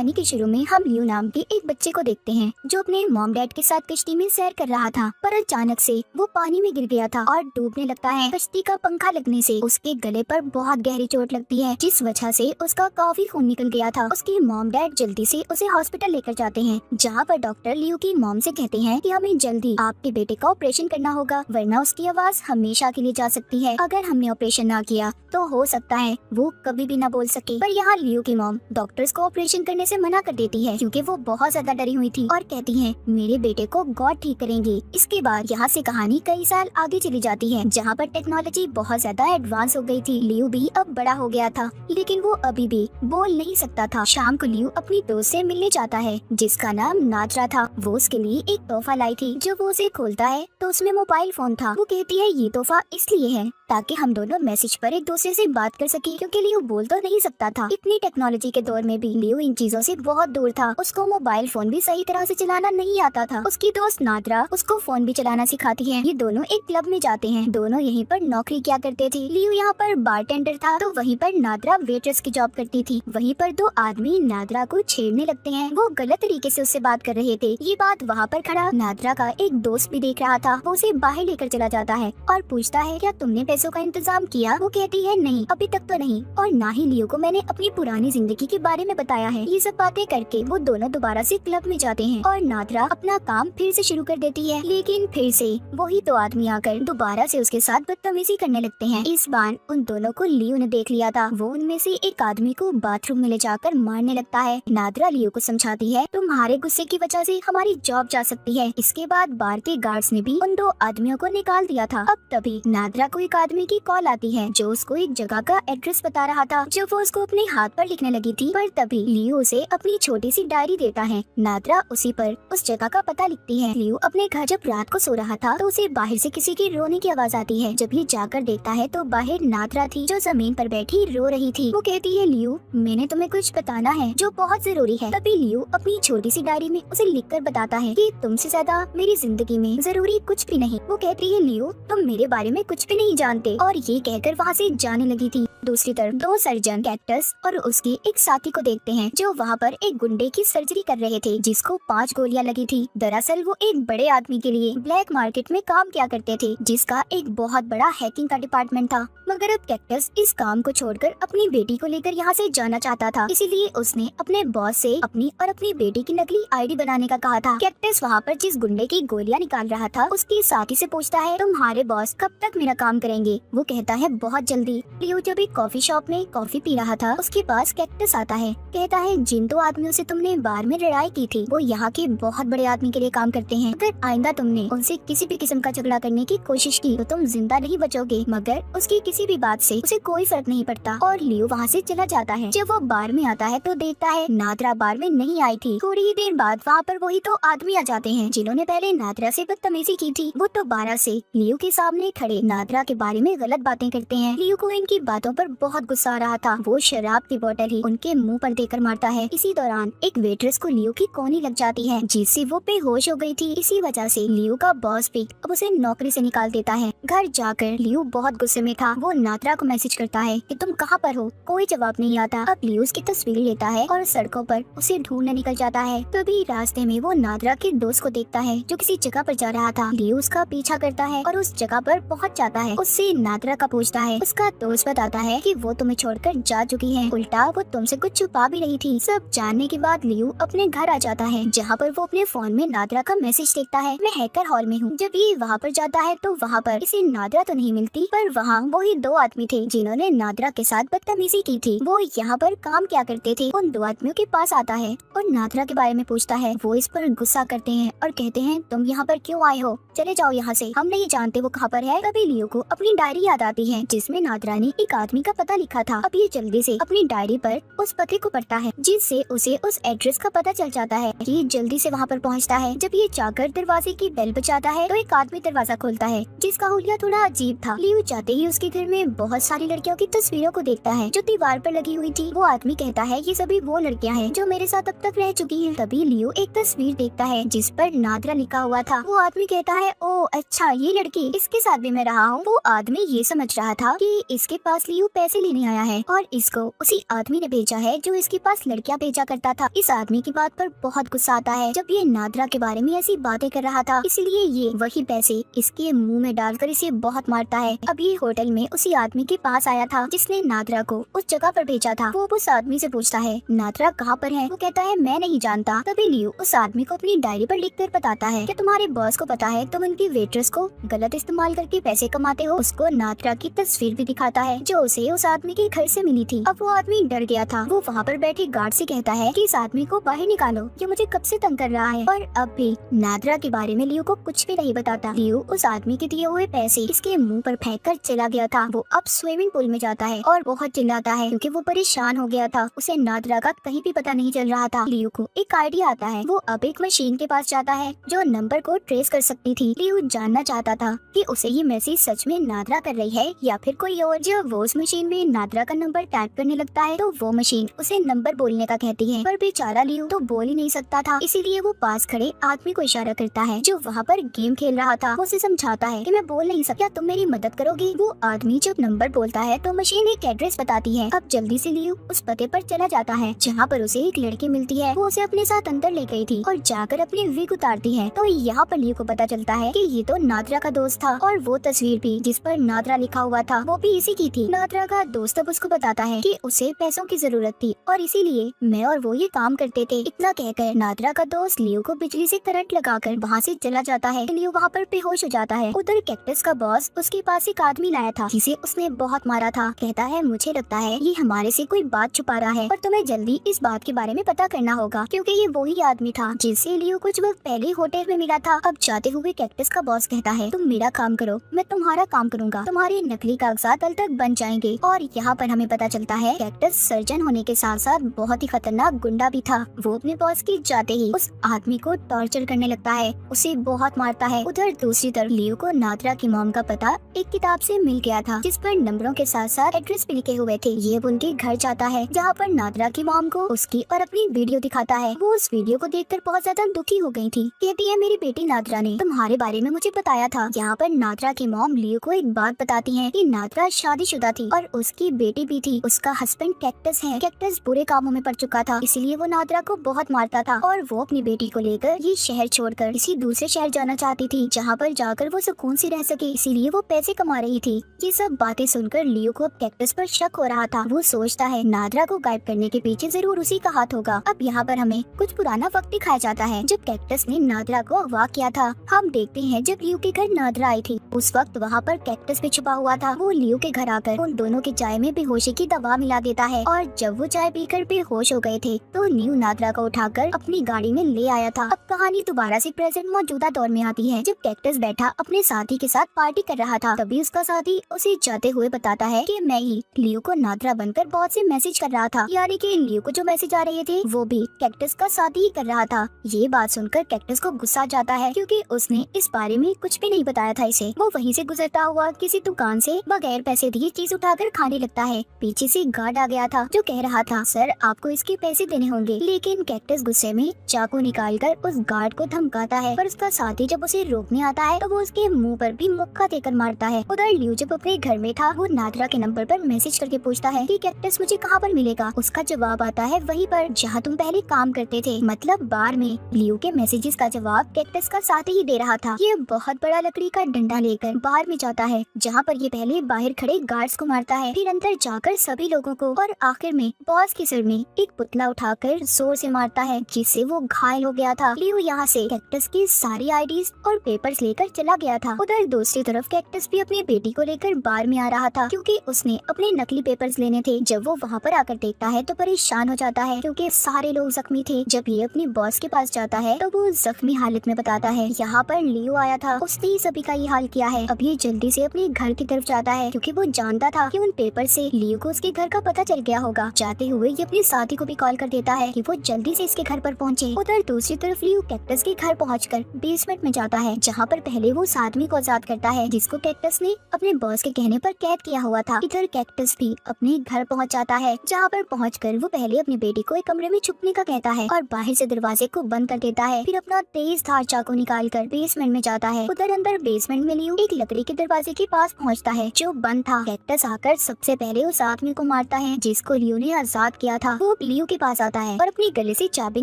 कहानी के शुरू में हम लियो नाम के एक बच्चे को देखते हैं जो अपने मॉम डैड के साथ कश्ती में सैर कर रहा था, पर अचानक से वो पानी में गिर गया था और डूबने लगता है। कश्ती का पंखा लगने से उसके गले पर बहुत गहरी चोट लगती है, जिस वजह से उसका काफी खून निकल गया था। उसके मॉम डैड जल्दी से उसे हॉस्पिटल लेकर जाते हैं, जहाँ पर डॉक्टर लियो की मॉम से कहते हैं कि हमें जल्दी आपके बेटे का ऑपरेशन करना होगा, वरना उसकी आवाज हमेशा के लिए जा सकती है। अगर हमने ऑपरेशन ना किया तो हो सकता है वो कभी भी ना बोल सके। पर यहाँ लियो की मॉम डॉक्टर्स को ऑपरेशन करने से मना कर देती है, क्योंकि वो बहुत ज्यादा डरी हुई थी और कहती है मेरे बेटे को गॉड ठीक करेंगे। इसके बाद यहाँ से कहानी कई साल आगे चली जाती है, जहाँ पर टेक्नोलॉजी बहुत ज्यादा एडवांस हो गई थी। लियो भी अब बड़ा हो गया था, लेकिन वो अभी भी बोल नहीं सकता था। शाम को लियो अपनी दोस्त से मिलने जाता है, जिसका नाम नाजरा था। वो उसके लिए एक तोहफा लाई थी। जब वो उसे खोलता है तो उसमें मोबाइल फोन था। वो कहती है ये तोहफा इसलिए है ताकि हम दोनों मैसेज पर एक दूसरे से बात कर सके, क्योंकि लियो बोल तो नहीं सकता था। इतनी टेक्नोलॉजी के दौर में भी लियो इन चीजों से बहुत दूर था। उसको मोबाइल फोन भी सही तरह से चलाना नहीं आता था। उसकी दोस्त नादरा उसको फोन भी चलाना सिखाती है। ये दोनों एक क्लब में जाते हैं। दोनों यहीं पर नौकरी किया करते थे। लियो यहाँ पर बारटेंडर था, तो वहीं पर नादरा वेट्रेस की जॉब करती थी। वहीं पर दो आदमी नादरा को छेड़ने लगते हैं। वो गलत तरीके से उससे बात कर रहे थे। ये बात वहाँ पर खड़ा नादरा का एक दोस्त भी देख रहा था। वो उसे बाहर लेकर चला जाता है और पूछता है क्या तुमने पैसों का इंतजाम किया? वो कहती है नहीं, अभी तक तो नहीं, और ना ही लियो को मैंने अपनी पुरानी जिंदगी के बारे में बताया है। ये सब बातें करके वो दोनों दोबारा से क्लब में जाते हैं और नादरा अपना काम फिर से शुरू कर देती है, लेकिन फिर से वही दो आदमी आकर दोबारा से उसके साथ बदतमीजी करने लगते हैं। इस बार उन दोनों को लियो ने देख लिया था। वो उनमें से एक आदमी को बाथरूम में ले जाकर मारने लगता है। नादरा लियो को समझाती है तुम्हारे गुस्से की वजह से हमारी जॉब जा सकती है। इसके बाद बार के गार्ड्स ने भी उन दो आदमियों को निकाल दिया था। अब तभी नादरा को एक आदमी की कॉल आती है जो उसको एक जगह का एड्रेस बता रहा था, जो वो उसको अपने हाथ पर लिखने लगी थी। पर तभी लियो उसे अपनी छोटी सी डायरी देता है। नादरा उसी पर उस जगह का पता लिखती है। लियो अपने घर जब रात को सो रहा था तो उसे बाहर से किसी की रोने की आवाज आती है। जब ये जाकर देखता है तो बाहर नादरा थी, जो जमीन पर बैठी रो रही थी। वो कहती है लियो मैंने तुम्हें कुछ बताना है जो बहुत जरूरी है। तभी लियो अपनी छोटी सी डायरी में उसे लिखकर बताता है कि तुमसे ज्यादा मेरी जिंदगी में जरूरी कुछ भी नहीं। वो कहती है लियो तुम मेरे बारे में कुछ भी नहीं जानते, और ये कहकर वहाँ से जाने लगी थी। दूसरी तरफ दो सर्जन कैक्टस और उसके एक साथी को देखते हैं, जो वहाँ पर एक गुंडे की सर्जरी कर रहे थे, जिसको 5 गोलियां लगी थी। दरअसल वो एक बड़े आदमी के लिए ब्लैक मार्केट में काम किया करते थे, जिसका एक बहुत बड़ा हैकिंग का डिपार्टमेंट था। मगर अब कैक्टस इस काम को छोड़कर अपनी बेटी को लेकर यहाँ से जाना चाहता था, इसीलिए उसने अपने बॉस से अपनी और अपनी बेटी की नकली आईडी बनाने का कहा था। कैक्टस वहाँ पर जिस गुंडे की गोलियां निकाल रहा था उसके साथी से पूछता है तुम्हारे बॉस कब तक मेरा काम करेंगे? वो कहता है बहुत जल्दी। लियो जब एक कॉफी शॉप में कॉफी पी रहा था, उसके पास कैक्टस आता है। कहता है जिन दो आदमियों से तुमने बार में लड़ाई की थी वो यहाँ के बहुत बड़े आदमी के लिए काम करते हैं। अगर आइंदा तुमने उनसे किसी भी किस्म का झगड़ा करने की कोशिश की तो तुम जिंदा नहीं बचोगे। मगर उसकी किसी भी बात से उसे कोई फर्क नहीं पड़ता और लियो वहाँ से चला जाता है। जब वो बार में आता है तो देखता है नादरा बार में नहीं आई थी। थोड़ी ही देर बाद वहाँ पर वही तो आदमी आ जाते हैं जिन्होंने पहले नादरा से बदतमीजी की थी। वो दोबारा से लियो के सामने खड़े नादरा के बारे में गलत बातें करते हैं। लियो को इनकी बातों पर बहुत गुस्सा आ रहा था। वो शराब की बोतल ही उनके मुंह पर देकर मारता है। इसी दौरान एक वेट्रेस को लियो की कोनी लग जाती है, जिससे वो बेहोश हो गई थी। इसी वजह से लियो का बॉस भी अब उसे नौकरी से निकाल देता है। घर जाकर लियो बहुत गुस्से में था। वो नादरा को मैसेज करता है कि तुम कहाँ पर हो? कोई जवाब नहीं आता। अब लियो उसकी तस्वीर लेता है और सड़कों पर उसे ढूंढने निकल जाता है। तभी रास्ते में वो नादरा के दोस्त को देखता है जो किसी जगह पर जा रहा था। लियो उसका पीछा करता है और उस जगह पर पहुँच जाता है। उससे नादरा का पूछता है। उसका दोस्त बताता है कि वो तुम्हें छोड़कर जा चुकी है, उल्टा वो तुमसे कुछ छुपा भी रही थी। सब जानने के बाद लियो अपने घर आ जाता है, जहाँ पर वो अपने फोन में नादरा का मैसेज देखता है मैं हैकर हॉल में हूँ। जब ये वहाँ पर जाता है तो वहाँ पर इसे नादरा तो नहीं मिलती, पर वहाँ वही दो आदमी थे जिन्होंने नादरा के साथ बदतमीजी की थी। वो यहाँ पर काम क्या करते थे। उन दो आदमियों के पास आता है और नादरा के बारे में पूछता है। वो इस पर गुस्सा करते हैं और कहते हैं तुम यहाँ पर क्यों आए हो? चले जाओ यहाँ से, हम नहीं जानते वो कहाँ पर है। तभी लियो को अपनी डायरी याद आती है जिसमें नादरा ने एक आदमी का पता लिखा था। अब ये जल्दी से अपनी डायरी पर उस पते को पढ़ता है, जिससे उसे उस एड्रेस का पता चल जाता है। ये जल्दी से वहाँ पर पहुँचता है। जब ये जाकर दरवाजे की बेल बजाता है तो एक आदमी दरवाजा खोलता है, जिसका हुलिया थोड़ा अजीब था। लियो जाते ही उसके घर में बहुत सारी लड़कियों की तस्वीरों को देखता है जो दीवार पर लगी हुई थी। वो आदमी कहता है ये सभी वो लड़कियां हैं जो मेरे साथ अब तक रह चुकी हैं। तभी लियो एक तस्वीर देखता है जिस पर नादरा लिखा हुआ था। वो आदमी कहता है ओ अच्छा ये लड़की, इसके साथ भी मैं रहा हूँ। वो आदमी ये समझ रहा था कि इसके पास लियो पैसे लेने आया है और इसको उसी आदमी ने भेजा है जो इसके पास लड़कियां भेजा करता था। इस आदमी की बात पर बहुत गुस्सा आता है जब ये नादरा के बारे में ऐसी बातें कर रहा था, इसलिए ये वही पैसे इसके मुंह में डालकर इसे बहुत मारता है। अब ये होटल में उसी आदमी के पास आया था जिसने नादरा को उस जगह पर भेजा था। वो उस आदमी से पूछता है नादरा कहाँ पर है। वो कहता है मैं नहीं जानता। तभी लियो उस आदमी को अपनी डायरी पर लिखकर बताता है कि तुम्हारे बॉस को पता है तुम उनकी वेट्रेस को गलत इस्तेमाल करके पैसे कमाते हो। उसको नादरा की तस्वीर भी दिखाता है जो उसे उस आदमी के घर से मिली थी। अब वो आदमी डर गया था। वो वहाँ पर बैठे गार्ड से कहता है कि इस आदमी को बाहर निकालो, ये मुझे कब से तंग कर रहा है। और अब भी नादरा के बारे में लियो को कुछ भी नहीं बताता। लियो उस आदमी के दिए हुए पैसे इसके मुंह पर फेंक कर चला गया था। वो अब स्विमिंग पूल में जाता है और बहुत चिल्लाता है क्योंकि वो परेशान हो गया था। उसे नादरा का कहीं भी पता नहीं चल रहा था। लियो को एक आइडिया आता है। वो अब एक मशीन के पास जाता है जो नंबर को ट्रेस कर सकती थी। लियो जानना चाहता था कि उसे ये मैसेज सच में नादरा कर रही है या फिर कोई और। जब वो उस मशीन में नादरा का नंबर टाइप करने लगता है तो वो मशीन उसे नंबर बोलने का कहती है, पर बेचारा लियो तो बोल ही नहीं सकता था। इसीलिए वो पास खड़े आदमी को इशारा करता है जो वहाँ पर गेम खेल रहा था। वो उसे समझाता है कि मैं बोल नहीं सकता, तुम मेरी मदद करोगे। वो आदमी जब नंबर बोलता है तो मशीन एक एड्रेस बताती है। अब जल्दी से लियो उस पते पर चला जाता है जहाँ पर उसे एक लड़की मिलती है। वो उसे अपने साथ अंदर ले गई थी और जाकर अपनी विग उतारती है। तो यहाँ पर लियो को पता चलता है कि ये तो नादरा का दोस्त था और वो तस्वीर भी जिस पर नादरा लिखा हुआ था वो भी इसी की थी। नादरा का दोस्त अब उसको बताता है कि उसे पैसों की जरूरत थी और इसीलिए मैं और वो ये काम करते थे। इतना कहकर नादरा का दोस्त लियो को बिजली से करंट लगाकर वहाँ से चला जाता है। लियो वहाँ पर बेहोश हो जाता है। उधर कैक्टस का बॉस उसके पास एक आदमी लाया था जिसे उसने बहुत मारा था। कहता है मुझे लगता है ये हमारे से कोई बात छुपा रहा है और तुम्हें जल्दी इस बात के बारे में पता करना होगा क्योंकि ये वही आदमी था जिससे लियो कुछ वक्त पहले होटल में मिला था। अब जाते हुए कैक्टस का बॉस कहता है तुम मेरा काम करो, मैं तुम्हारा काम करूंगा, तुम्हारे नकली कागजात कल तक बन जाएंगे। और यहाँ पर हमें पता चलता है कैक्टस सर्जन होने के साथ साथ बहुत ही खतरनाक गुंडा भी था। वो अपने बॉस के जाते ही उस आदमी को टॉर्चर करने लगता है, उसे बहुत मारता है। उधर दूसरी तरफ लियो को नादरा की मॉम का पता एक किताब से मिल गया था जिस पर नंबरों के साथ साथ एड्रेस भी लिखे हुए थे। ये उनके घर जाता है जहाँ पर नादरा की मॉम को उसकी और अपनी वीडियो दिखाता है। वो उस वीडियो को देखकर बहुत ज्यादा दुखी हो गई थी। कहती है मेरी बेटी नादरा ने तुम्हारे बारे में मुझे बताया था। यहाँ पर नादरा की मॉम लियो को एक बात बताती है कि नादरा शादीशुदा थी और उसकी बेटी भी थी। उसका हस्बैंड कैक्टस है। कैक्टस बुरे कामों में पड़ चुका था इसलिए वो नादरा को बहुत मारता था और वो अपनी बेटी को लेकर ये शहर छोड़कर किसी दूसरे शहर जाना चाहती थी जहाँ पर जाकर वो सुकून से रह सके, इसीलिए वो पैसे कमा रही थी। ये सब बातें सुनकर लियो को अब कैक्टस पर शक हो रहा था। वो सोचता है नादरा को गायब करने के पीछे जरूर उसी का हाथ होगा। अब यहाँ पर हमें कुछ पुराना वक्त दिखाया जाता है जब कैक्टस ने नादरा को अगवा किया था। हम देखते हैं जब लियो के घर नादरा आई थी उस वक्त वहाँ पर कैक्टस भी छुपा हुआ था। वो लियो के घर आकर उन दोनों के चाय में बेहोशी की दवा मिला देता है और जब वो चाय पीकर बेहोश हो गए थे तो लियो नादरा को उठाकर अपनी गाड़ी में ले आया था। अब कहानी दोबारा से प्रेजेंट मौजूदा दौर में आती है जब कैक्टस बैठा अपने साथी के साथ पार्टी कर रहा था। तभी उसका साथी उसे जाते हुए बताता है कि मैं ही लियो को नादरा बनकर बहुत से मैसेज कर रहा था, यानी कि लियो को जो मैसेज आ रहे थे वो भी कैक्टस का साथी ही कर रहा था। ये बात सुनकर कैक्टस को गुस्सा जाता है क्योंकि उसने इस बारे में कुछ भी नहीं बताया था इसे। वो वहीं से गुजरता हुआ किसी दुकान से बगैर पैसे दिए चीज उठाकर खाने लगता है। पीछे से गार्ड आ गया था जो कह रहा था सर आपको इसके पैसे देने होंगे, लेकिन कैक्टस गुस्से में चाकू निकालकर उस गार्ड को धमकाता है। पर उसका साथी जब उसे रोकने आता है तो वो उसके मुंह पर भी मुक्का देकर मारता है। उधर लियो जब अपने घर में था वो नादरा के नंबर पर मैसेज करके पूछता है कि कैक्टस मुझे कहाँ पर मिलेगा। उसका जवाब आता है वहीं पर जहाँ तुम पहले काम करते थे, मतलब बार में। लियो के मैसेजेस का जवाब कैक्टस का साथी ही दे रहा था। ये बहुत बड़ा लकड़ी का डंडा लेकर बाहर में जाता है जहाँ पर ये पहले बाहर खड़े गार्ड्स को मारता है, फिर अंदर जाकर सभी लोगों को और आखिर में बॉस के सिर में एक पुतला उठाकर जोर से मारता है जिससे वो घायल हो गया था। लियो यहाँ से कैक्टस की सारी आईडीज और पेपर्स लेकर चला गया था। उधर दूसरी तरफ कैक्टस भी अपनी बेटी को लेकर बार में आ रहा था क्योंकि उसने अपने नकली पेपर्स लेने थे। जब वो वहाँ पर आकर देखता है तो परेशान हो जाता है क्योंकि सारे लोग जख्मी थे। जब ये अपने बॉस के पास जाता है तो वो जख्मी हालत में बताता है यहाँ पर लियो आया था, उसने ही सभी का ये हाल किया है। अब ये जल्दी से अपने घर की तरफ जाता है क्योंकि वो जानता था कि उन पेपर से लियो को उसके घर का पता चल गया होगा। जाते हुए ये अपने साथी को भी कॉल कर देता है कि वो जल्दी से इसके घर पर पहुँचे। उधर दूसरी तरफ लियो कैक्टस के घर पहुंचकर बेसमेंट में जाता है जहाँ पर पहले वो उस आदमी को आजाद करता है जिसको कैक्टस ने अपने बॉस के कहने पर कैद किया हुआ था। इधर कैक्टस भी अपने घर पहुंच जाता है जहाँ पर पहुंचकर वो पहले अपनी बेटी को एक कमरे में छुपने का कहता है और बाहर से दरवाजे को बंद कर देता है। फिर अपना तेज धार चाकू निकालकर बेसमेंट में जाता है। उधर अंदर बेसमेंट में लियो एक लकड़ी के दरवाजे के पास पहुंचता है जो बंद था। कैक्टस आकर सबसे पहले उस आदमी को मारता है जिसको लियो ने आजाद किया था। वो लियो के पास आता है और अपने गले से चाबी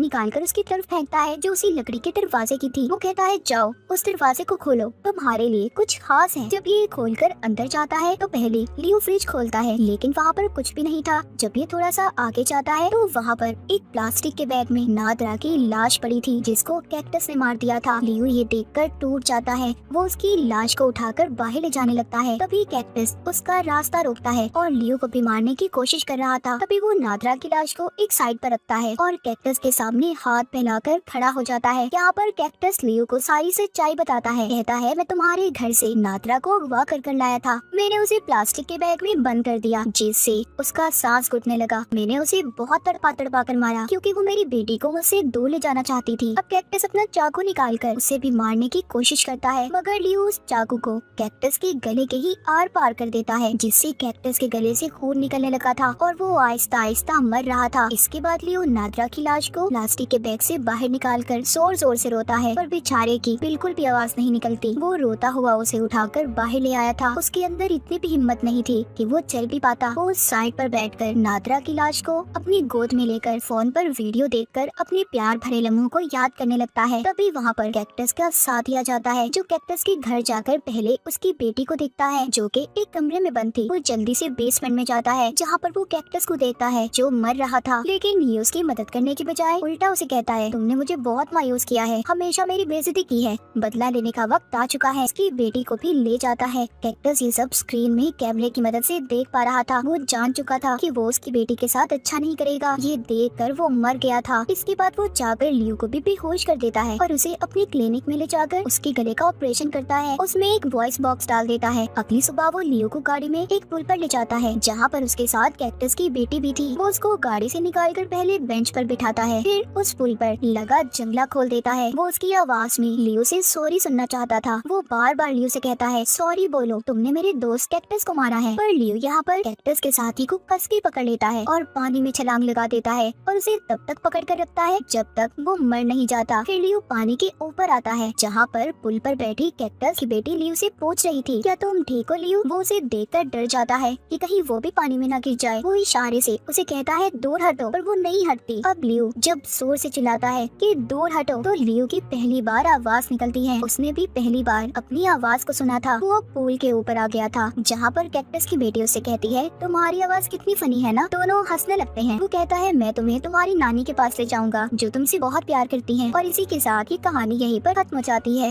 निकालकर उसकी तरफ फेंकता है जो उसी लकड़ी के दरवाजे की थी। वो कहता है जाओ उस दरवाजे को खोलो, तुम्हारे लिए कुछ खास है। जब ये खोलकर अंदर जाता है तो पहले लियो फ्रिज खोलता है लेकिन वहाँ पर कुछ भी नहीं था। जब ये थोड़ा सा आगे जाता है तो वहाँ पर एक प्लास्टिक के बैग में नादरा की लाश पड़ी थी जिसको कैक्टस ने मार दिया था। लियो ये देखकर टूट जाता है। वो उसकी लाश को उठाकर बाहर ले जाने लगता है। तभी कैक्टस उसका रास्ता रोकता है और लियो को भी मारने की कोशिश कर रहा था। तभी वो नादरा की लाश को एक साइड पर रखता है और कैक्टस के सामने हाथ फैलाकर खड़ा हो जाता है। यहाँ पर कैक्टस लियो को सारी सच्चाई बताता है। कहता है मैं तुम्हारे घर से नादरा को अगवा कर लाया था। मैंने उसे प्लास्टिक के बैग में बंद कर दिया जिससे उसका सांस घुटने लगा। मैंने उसे बहुत तड़पा कर मारा क्योंकि वो मेरी बेटी को मुझसे दूर ले जाना चाहती थी। अब कैक्टस अपना चाकू निकालकर उसे भी मारने की कोशिश करता है मगर लियो उस चाकू को कैक्टस के गले के ही आर पार कर देता है जिससे कैक्टस के गले से खून निकलने लगा था और वो आहिस्ता आहिस्ता मर रहा था। इसके बाद लियो नादरा की लाश को प्लास्टिक के बैग से बाहर निकालकर जोर जोर से रोता है पर बेचारे की बिल्कुल भी आवाज नहीं निकलती। वो रोता हुआ उसे उठाकर बाहर ले आया था। उसके अंदर इतनी भी हिम्मत नहीं थी कि वो चल भी पाता। वो उस साइड पर बैठकर नादरा की लाश को अपनी गोद में लेकर फोन पर वीडियो देखकर अपने प्यार भरे लम्हों को याद करने लगता है। तभी वहाँ पर कैक्टस का साथ दिया जाता है जो कैक्टस के घर जाकर पहले उसकी बेटी को देखता है जो कि एक कमरे में बंद थी। वो जल्दी से बेसमेंट में जाता है जहाँ पर वो कैक्टस को देखता है जो मर रहा था लेकिन ये उसकी मदद करने की बजाय उल्टा उसे कहता है तुमने मुझे बहुत मायूस किया है, हमेशा मेरी बेइज्जती की है, बदला लेने का वक्त आ चुका है। उसकी बेटी को भी ले जाता है। कैक्टस ये सब स्क्रीन में कैमरे की मदद से देख पा रहा था। वो जान चुका था कि वो उसकी बेटी के साथ अच्छा नहीं करेगा। ये देखकर वो मर गया था। इसके बाद वो जाकर लियो को भी बेहोश कर देता है और उसे अपनी क्लिनिक में ले जाकर उसके गले का ऑपरेशन करता है। उसमें एक वॉइस बॉक्स डाल देता है। अगली सुबह वो लियो को गाड़ी में एक पुल पर ले जाता है जहाँ पर उसके साथ कैक्टस की बेटी भी थी। वो उसको गाड़ी से निकालकर पहले बेंच पर बिठाता है फिर उस पुल पर लगा जंगला खोल देता है। वो उसकी आवाज में लियो से सॉरी सुनना चाहता था। वो बार बार लियो से कहता है सॉरी बोलो, तुमने मेरे दोस्त कैक्टस को मारा है। पर लियो यहाँ पर कैक्टस के साथी को कस के पकड़ लेता है और पानी में छलांग लगा देता है और उसे तब तक पकड़ कर रखता है जब तक वो मर नहीं जाता। फिर लियो पानी के ऊपर आता है जहाँ पर पुल पर बैठी कैक्टस की बेटी लियो से पूछ रही थी क्या तुम ठीक हो लियो। वो उसे देखकर डर जाता है कि कहीं वो भी पानी में न गिर जाए। वो इशारे से उसे कहता है दूर हटो पर वो नहीं हटती। अब लियो जब जोर से चिल्लाता है कि दूर हटो तो लियो की पहली बार आवाज निकलती है। उसने भी पहली बार अपनी आवाज को सुना था। वो पुल के ऊपर आ गया था जहाँ पर कैक्टस की बेटी उससे कहती है तुम्हारी आवाज कितनी फनी है ना। दोनों हंसने लगते हैं। वो कहता है मैं तुम्हें तुम्हारी नानी के पास ले जाऊंगा जो तुमसे बहुत प्यार करती है। और इसी के साथ ये कहानी यहीं पर खत्म हो जाती है।